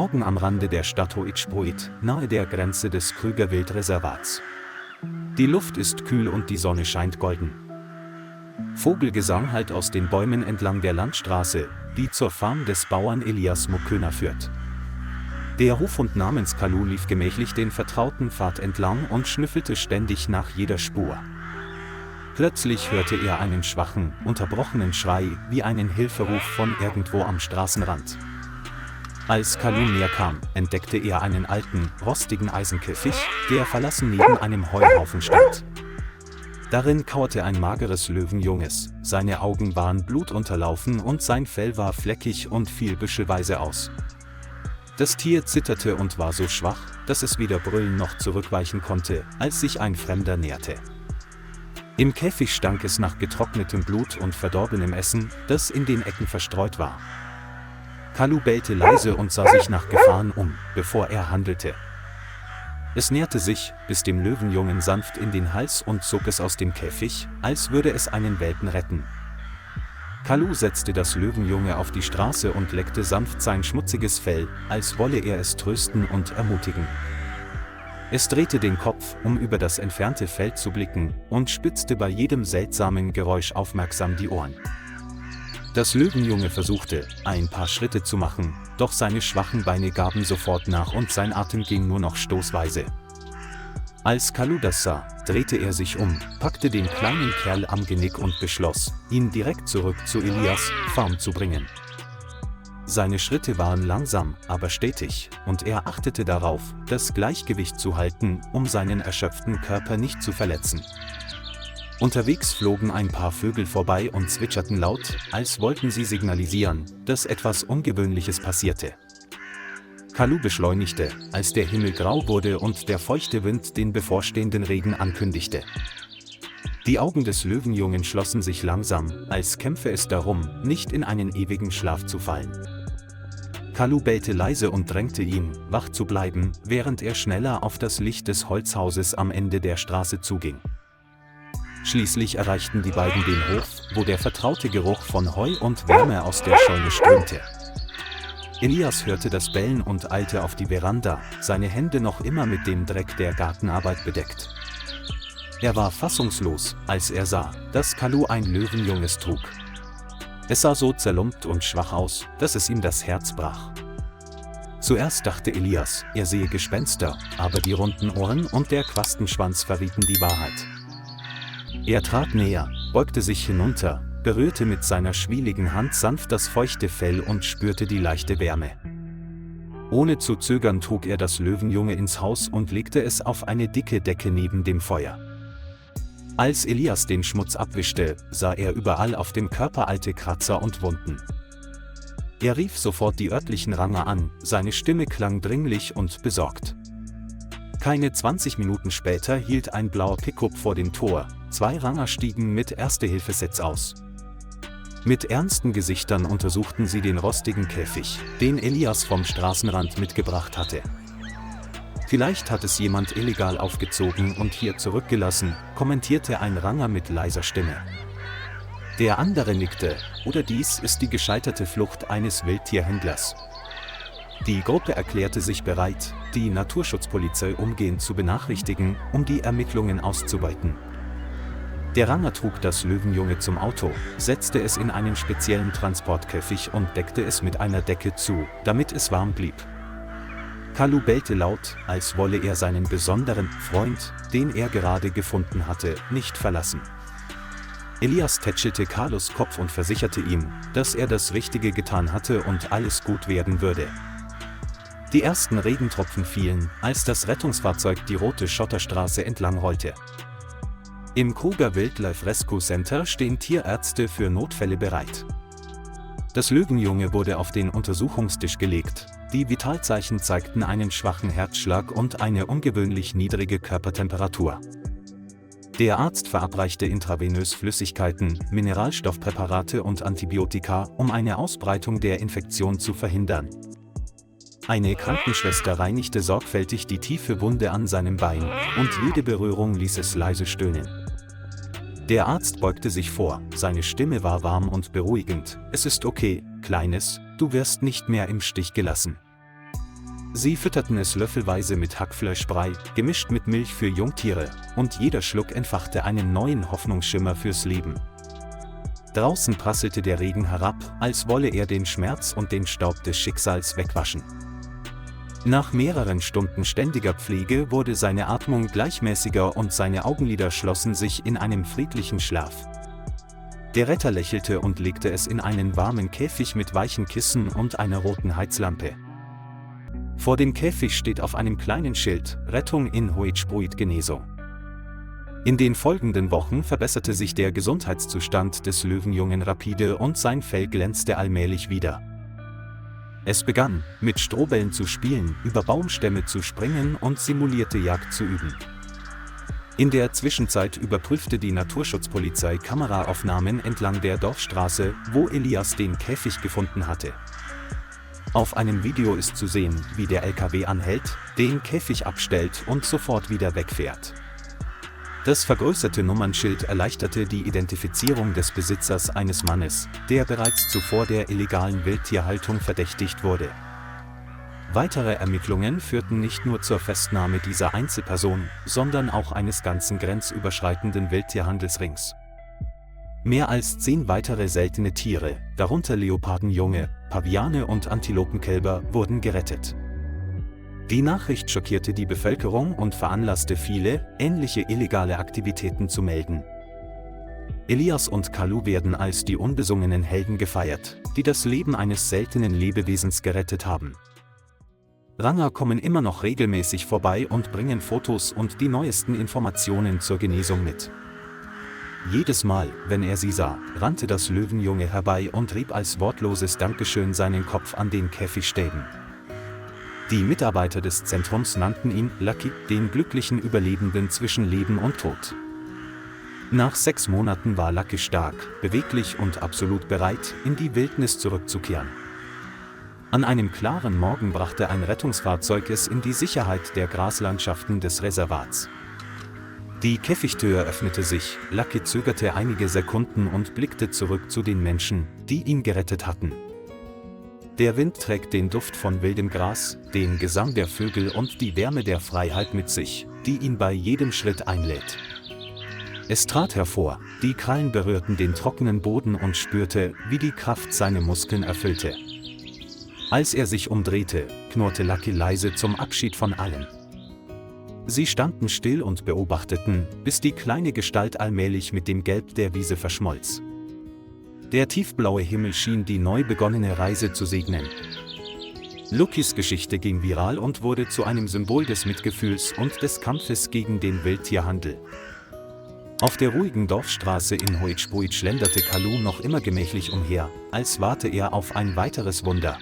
Morgen am Rande der Stadt Hoitschbruit, nahe der Grenze des Krüger Wildreservats. Die Luft ist kühl und die Sonne scheint golden. Vogelgesang hallt aus den Bäumen entlang der Landstraße, die zur Farm des Bauern Elias Muköner führt. Der Hofhund namens Kalu lief gemächlich den vertrauten Pfad entlang und schnüffelte ständig nach jeder Spur. Plötzlich hörte er einen schwachen, unterbrochenen Schrei, wie einen Hilferuf von irgendwo am Straßenrand. Als Kalu näher kam, entdeckte er einen alten, rostigen Eisenkäfig, der verlassen neben einem Heuhaufen stand. Darin kauerte ein mageres Löwenjunges, seine Augen waren blutunterlaufen und sein Fell war fleckig und fiel büschelweise aus. Das Tier zitterte und war so schwach, dass es weder brüllen noch zurückweichen konnte, als sich ein Fremder näherte. Im Käfig stank es nach getrocknetem Blut und verdorbenem Essen, das in den Ecken verstreut war. Kalu bellte leise und sah sich nach Gefahren um, bevor er handelte. Es näherte sich, biss dem Löwenjungen sanft in den Hals und zog es aus dem Käfig, als würde es einen Welpen retten. Kalu setzte das Löwenjunge auf die Straße und leckte sanft sein schmutziges Fell, als wolle er es trösten und ermutigen. Es drehte den Kopf, um über das entfernte Feld zu blicken, und spitzte bei jedem seltsamen Geräusch aufmerksam die Ohren. Das Löwenjunge versuchte, ein paar Schritte zu machen, doch seine schwachen Beine gaben sofort nach und sein Atem ging nur noch stoßweise. Als Kalu das sah, drehte er sich um, packte den kleinen Kerl am Genick und beschloss, ihn direkt zurück zu Elias' Farm zu bringen. Seine Schritte waren langsam, aber stetig, und er achtete darauf, das Gleichgewicht zu halten, um seinen erschöpften Körper nicht zu verletzen. Unterwegs flogen ein paar Vögel vorbei und zwitscherten laut, als wollten sie signalisieren, dass etwas Ungewöhnliches passierte. Kalu beschleunigte, als der Himmel grau wurde und der feuchte Wind den bevorstehenden Regen ankündigte. Die Augen des Löwenjungen schlossen sich langsam, als kämpfe es darum, nicht in einen ewigen Schlaf zu fallen. Kalu bellte leise und drängte ihn, wach zu bleiben, während er schneller auf das Licht des Holzhauses am Ende der Straße zuging. Schließlich erreichten die beiden den Hof, wo der vertraute Geruch von Heu und Wärme aus der Scheune strömte. Elias hörte das Bellen und eilte auf die Veranda, seine Hände noch immer mit dem Dreck der Gartenarbeit bedeckt. Er war fassungslos, als er sah, dass Kalu ein Löwenjunges trug. Es sah so zerlumpt und schwach aus, dass es ihm das Herz brach. Zuerst dachte Elias, er sehe Gespenster, aber die runden Ohren und der Quastenschwanz verrieten die Wahrheit. Er trat näher, beugte sich hinunter, berührte mit seiner schwieligen Hand sanft das feuchte Fell und spürte die leichte Wärme. Ohne zu zögern trug er das Löwenjunge ins Haus und legte es auf eine dicke Decke neben dem Feuer. Als Elias den Schmutz abwischte, sah er überall auf dem Körper alte Kratzer und Wunden. Er rief sofort die örtlichen Ranger an, seine Stimme klang dringlich und besorgt. Keine 20 Minuten später hielt ein blauer Pickup vor dem Tor, 2 Ranger stiegen mit Erste-Hilfe-Sets aus. Mit ernsten Gesichtern untersuchten sie den rostigen Käfig, den Elias vom Straßenrand mitgebracht hatte. Vielleicht hat es jemand illegal aufgezogen und hier zurückgelassen, kommentierte ein Ranger mit leiser Stimme. Der andere nickte, oder dies ist die gescheiterte Flucht eines Wildtierhändlers. Die Gruppe erklärte sich bereit, die Naturschutzpolizei umgehend zu benachrichtigen, um die Ermittlungen auszuweiten. Der Ranger trug das Löwenjunge zum Auto, setzte es in einen speziellen Transportkäfig und deckte es mit einer Decke zu, damit es warm blieb. Kalu bellte laut, als wolle er seinen besonderen Freund, den er gerade gefunden hatte, nicht verlassen. Elias tätschelte Kalus Kopf und versicherte ihm, dass er das Richtige getan hatte und alles gut werden würde. Die ersten Regentropfen fielen, als das Rettungsfahrzeug die rote Schotterstraße entlang rollte. Im Kruger Wildlife Rescue Center stehen Tierärzte für Notfälle bereit. Das Löwenjunge wurde auf den Untersuchungstisch gelegt, die Vitalzeichen zeigten einen schwachen Herzschlag und eine ungewöhnlich niedrige Körpertemperatur. Der Arzt verabreichte intravenös Flüssigkeiten, Mineralstoffpräparate und Antibiotika, um eine Ausbreitung der Infektion zu verhindern. Eine Krankenschwester reinigte sorgfältig die tiefe Wunde an seinem Bein, und jede Berührung ließ es leise stöhnen. Der Arzt beugte sich vor, seine Stimme war warm und beruhigend. Es ist okay, Kleines, du wirst nicht mehr im Stich gelassen. Sie fütterten es löffelweise mit Hackfleischbrei, gemischt mit Milch für Jungtiere, und jeder Schluck entfachte einen neuen Hoffnungsschimmer fürs Leben. Draußen prasselte der Regen herab, als wolle er den Schmerz und den Staub des Schicksals wegwaschen. Nach mehreren Stunden ständiger Pflege wurde seine Atmung gleichmäßiger und seine Augenlider schlossen sich in einem friedlichen Schlaf. Der Retter lächelte und legte es in einen warmen Käfig mit weichen Kissen und einer roten Heizlampe. Vor dem Käfig steht auf einem kleinen Schild: Rettung in Hoedspruit Genesung. In den folgenden Wochen verbesserte sich der Gesundheitszustand des Löwenjungen rapide und sein Fell glänzte allmählich wieder. Es begann, mit Strohbällen zu spielen, über Baumstämme zu springen und simulierte Jagd zu üben. In der Zwischenzeit überprüfte die Naturschutzpolizei Kameraaufnahmen entlang der Dorfstraße, wo Elias den Käfig gefunden hatte. Auf einem Video ist zu sehen, wie der LKW anhält, den Käfig abstellt und sofort wieder wegfährt. Das vergrößerte Nummernschild erleichterte die Identifizierung des Besitzers eines Mannes, der bereits zuvor der illegalen Wildtierhaltung verdächtigt wurde. Weitere Ermittlungen führten nicht nur zur Festnahme dieser Einzelperson, sondern auch eines ganzen grenzüberschreitenden Wildtierhandelsrings. Mehr als 10 weitere seltene Tiere, darunter Leopardenjunge, Paviane und Antilopenkälber, wurden gerettet. Die Nachricht schockierte die Bevölkerung und veranlasste viele, ähnliche illegale Aktivitäten zu melden. Elias und Kalu werden als die unbesungenen Helden gefeiert, die das Leben eines seltenen Lebewesens gerettet haben. Ranger kommen immer noch regelmäßig vorbei und bringen Fotos und die neuesten Informationen zur Genesung mit. Jedes Mal, wenn er sie sah, rannte das Löwenjunge herbei und rieb als wortloses Dankeschön seinen Kopf an den Käfigstäben. Die Mitarbeiter des Zentrums nannten ihn Lucky, den glücklichen Überlebenden zwischen Leben und Tod. Nach 6 Monaten war Lucky stark, beweglich und absolut bereit, in die Wildnis zurückzukehren. An einem klaren Morgen brachte ein Rettungsfahrzeug es in die Sicherheit der Graslandschaften des Reservats. Die Käfigtür öffnete sich, Lucky zögerte einige Sekunden und blickte zurück zu den Menschen, die ihn gerettet hatten. Der Wind trägt den Duft von wildem Gras, den Gesang der Vögel und die Wärme der Freiheit mit sich, die ihn bei jedem Schritt einlädt. Es trat hervor, die Krallen berührten den trockenen Boden und spürte, wie die Kraft seine Muskeln erfüllte. Als er sich umdrehte, knurrte Lucky leise zum Abschied von allen. Sie standen still und beobachteten, bis die kleine Gestalt allmählich mit dem Gelb der Wiese verschmolz. Der tiefblaue Himmel schien die neu begonnene Reise zu segnen. Luckys Geschichte ging viral und wurde zu einem Symbol des Mitgefühls und des Kampfes gegen den Wildtierhandel. Auf der ruhigen Dorfstraße in Hoedspruit schlenderte Kalu noch immer gemächlich umher, als warte er auf ein weiteres Wunder.